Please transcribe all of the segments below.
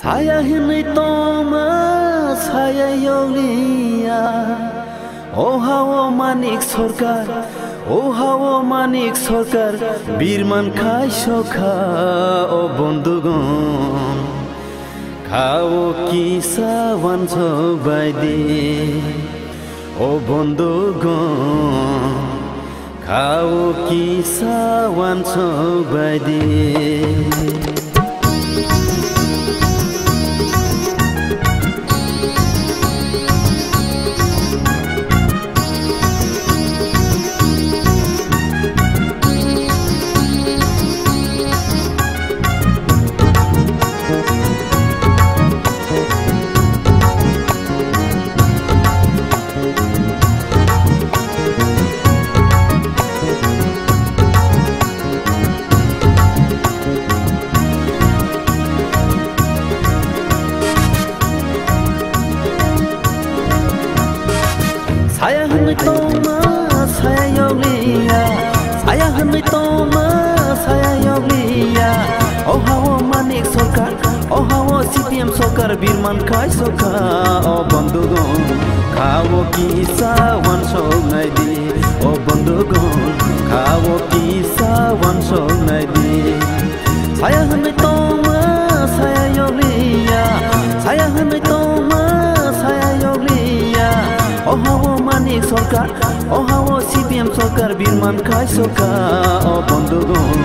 Saya hinay toma saya yauliya O hawo manik sorkar birman khai sokha o bondhugon khao kisa wancho baidi o bondhugon khao kisa wancho baidi Saya hendak toma saya yauliya saya hendak toma saya yauliya O hawo manik sorkar O hawo CPM sorkar birman khai sokha O bondhugon khao kisa wancho naidi O bondhugon khao kisa wancho naidi Saya hendak toma saya yauliya saya hendak toma saya yauliya O hawo manik sorkar O hawo CPM sorkar birman khai sokha O bondhugon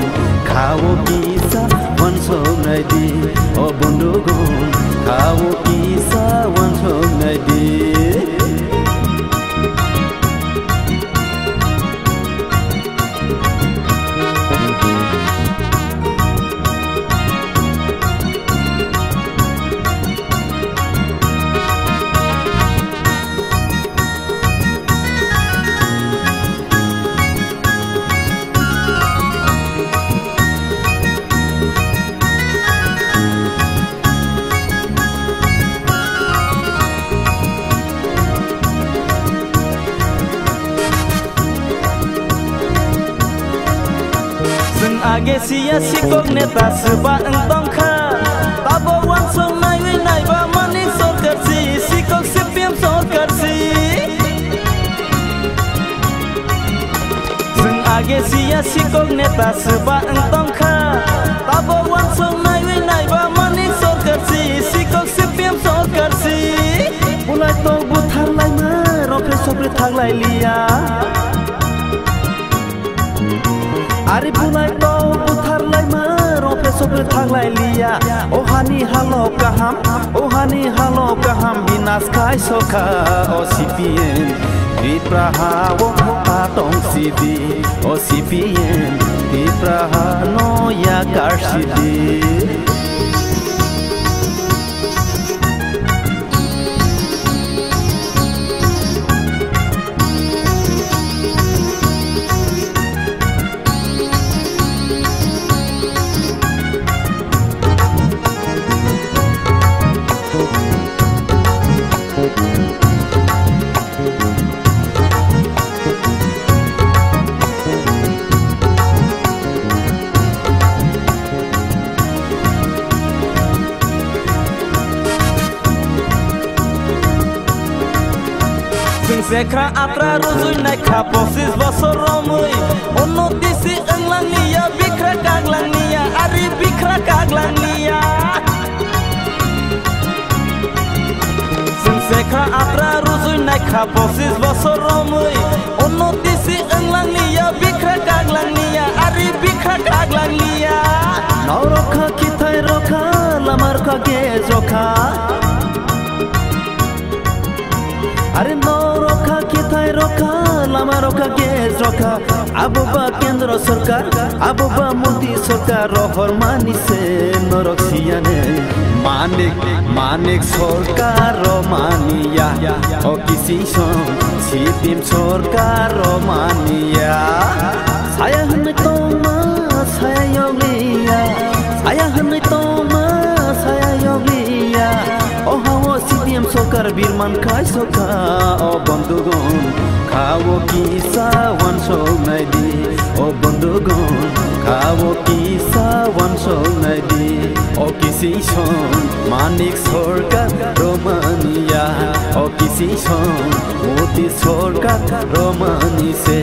khao kisa wancho naidi O bondhugon khao kisa wancho naidi Age siya sikok neta seba engtongkha tabo wancho nai ba manik sorkar si sikok CPM sorkar si Jeng age siya sikok neta seba engtongkha tabo wancho nai ba manik sorkar si sikok CPM sorkar si Bulai to buthar lai ma rokre sokre thaglai liya Ari bulai to buthar lai ma rope sopre thaglai liya O hani halo kaham binas khai sokha O CPM Vipraha o patong sidi O CPM Vipraha no yakar sidi Sekha atra ruzui naikha 25 bosor romui Ono disi englang niya bikra kaglang niya Ari bikra kaglang niya Sekha atra ruzui naikha 25 bosor romui Ono disi englang niya bikra kaglang niya Ari bikra kaglang niya Nau rokha kitai rokha lamar ka ge jokha Are no rokha kitai rokha lama rokha ges rokha Abuba kendra sarkar abuba modi sarkar rohor mani se norok siyane manik sarkar romania O kisi son CPM sarkar romania Saya hendak toma saya yauliya saya hendak toma saya yauliya O hawo CPM sarkar সরকার বীরমান খাই সখা ও বন্ধুগণ খাবো কি সাওয়ান সৌনাই দি ও বন্ধুগণ খাবো কি সাওয়ান সৌনাই দি ও কিসি song মানিক সরকার Romania ও কিসি সং মোদি সরকার রোমানিসে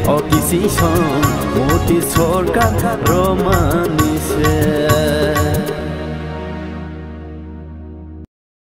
ও কিসি সং মোদি সরকার রোমানিসে